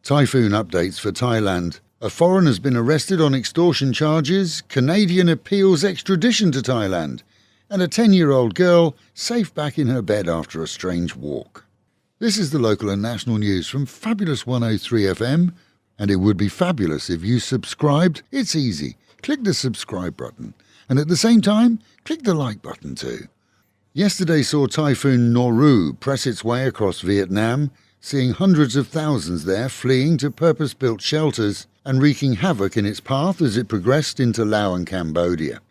Typhoon updates for Thailand. A foreigner has been arrested on extortion charges, Canadian appeals extradition to Thailand, and a 10-year-old girl safe back in her bed after a strange walk. This is the local and national news from Fabulous 103 FM, and it would be fabulous if you subscribed. It's easy. Click the subscribe button, and at the same time, click the like button too. Yesterday saw Typhoon Noru press its way across Vietnam, seeing hundreds of thousands there fleeing to purpose-built shelters and wreaking havoc in its path as it progressed into Laos and Cambodia.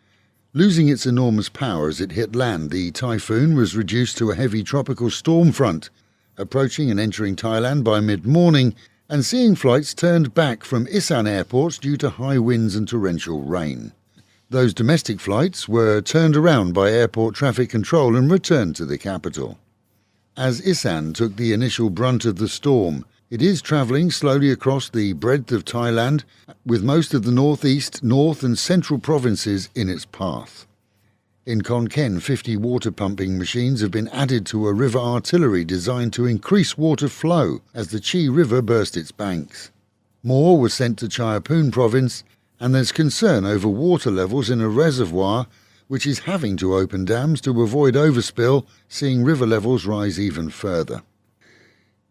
Losing its enormous power as it hit land, the typhoon was reduced to a heavy tropical storm front, approaching and entering Thailand by mid-morning and seeing flights turned back from Isaan airports due to high winds and torrential rain. Those domestic flights were turned around by airport traffic control and returned to the capital. As Isaan took the initial brunt of the storm, it is travelling slowly across the breadth of Thailand, with most of the northeast, north and central provinces in its path. In Khon, 50 water pumping machines have been added to a river artillery designed to increase water flow as the Chi River burst its banks. More was sent to Chaiyaphum province, and there's concern over water levels in a reservoir which is having to open dams to avoid overspill, seeing river levels rise even further.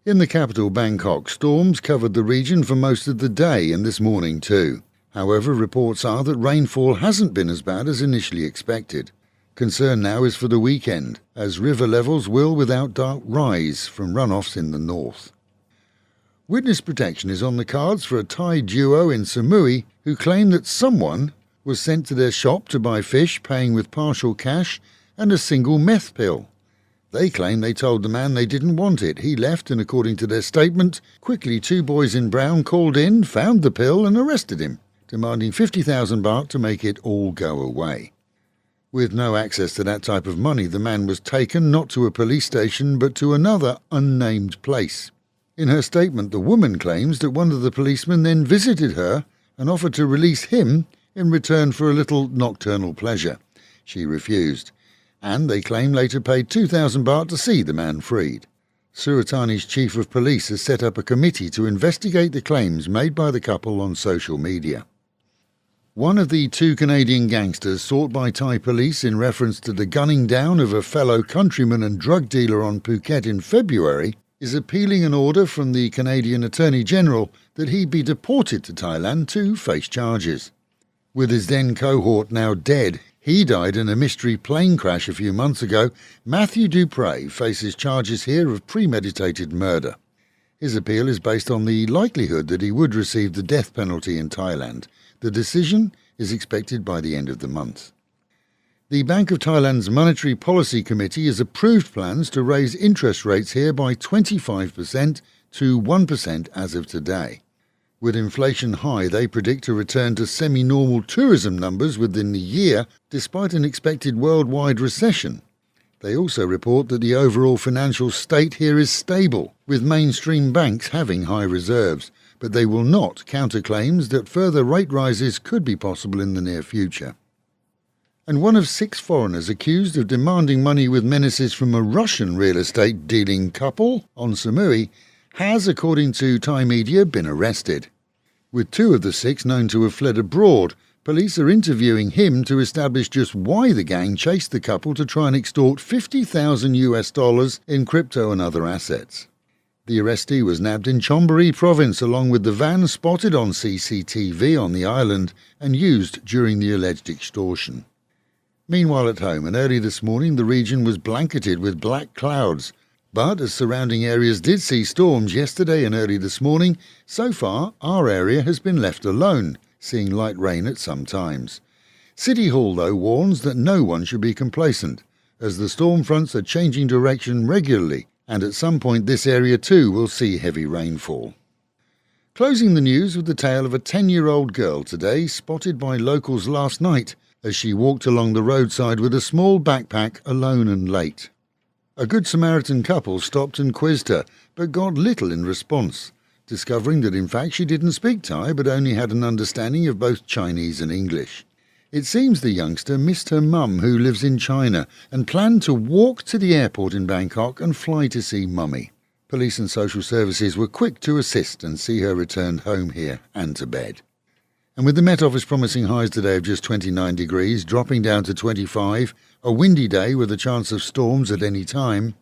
In the capital Bangkok, storms covered the region for most of the day and this morning too. However, reports are that rainfall hasn't been as bad as initially expected. Concern now is for the weekend, as river levels will without doubt rise from runoffs in the north. Witness protection is on the cards for a Thai duo in Samui who claim that someone was sent to their shop to buy fish, paying with partial cash and a single meth pill. They claim they told the man they didn't want it. He left, and according to their statement, quickly 2 boys in brown called in, found the pill and arrested him, demanding 50,000 baht to make it all go away. With no access to that type of money, the man was taken not to a police station but to another unnamed place. In her statement, the woman claims that one of the policemen then visited her and offered to release him in return for a little nocturnal pleasure. She refused, and they claim later paid 2,000 baht to see the man freed. Suratani's chief of police has set up a committee to investigate the claims made by the couple on social media. One of the 2 Canadian gangsters sought by Thai police in reference to the gunning down of a fellow countryman and drug dealer on Phuket in February is appealing an order from the Canadian Attorney General that he be deported to Thailand to face charges. With his then cohort now dead, he died in a mystery plane crash a few months ago. Matthew Dupre faces charges here of premeditated murder. His appeal is based on the likelihood that he would receive the death penalty in Thailand. The decision is expected by the end of the month. The Bank of Thailand's Monetary Policy Committee has approved plans to raise interest rates here by 25% to 1% as of today. With inflation high, they predict a return to semi-normal tourism numbers within the year, despite an expected worldwide recession. They also report that the overall financial state here is stable, with mainstream banks having high reserves, but they will not counter claims that further rate rises could be possible in the near future. And one of 6 foreigners accused of demanding money with menaces from a Russian real estate dealing couple on Samui has, according to Thai media, been arrested. With 2 of the 6 known to have fled abroad, police are interviewing him to establish just why the gang chased the couple to try and extort $50,000 in crypto and other assets. The arrestee was nabbed in Chonburi province along with the van spotted on CCTV on the island and used during the alleged extortion. Meanwhile at home, and early this morning, the region was blanketed with black clouds. But as surrounding areas did see storms yesterday and early this morning, so far our area has been left alone, seeing light rain at some times. City Hall, though, warns that no one should be complacent, as the storm fronts are changing direction regularly, and at some point this area too will see heavy rainfall. Closing the news with the tale of a 10-year-old girl today spotted by locals last night as she walked along the roadside with a small backpack alone and late. A Good Samaritan couple stopped and quizzed her, but got little in response, discovering that in fact she didn't speak Thai but only had an understanding of both Chinese and English. It seems the youngster missed her mum, who lives in China, and planned to walk to the airport in Bangkok and fly to see Mummy. Police and social services were quick to assist and see her returned home here and to bed. And with the Met Office promising highs today of just 29 degrees, dropping down to 25, a windy day with a chance of storms at any time.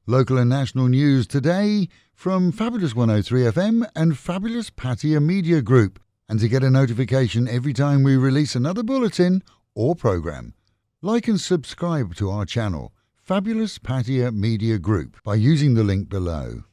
Local and national news today from Fabulous 103 FM and Fabulous Pattaya Media Group. And to get a notification every time we release another bulletin or programme, like and subscribe to our channel, Fabulous Pattaya Media Group, by using the link below.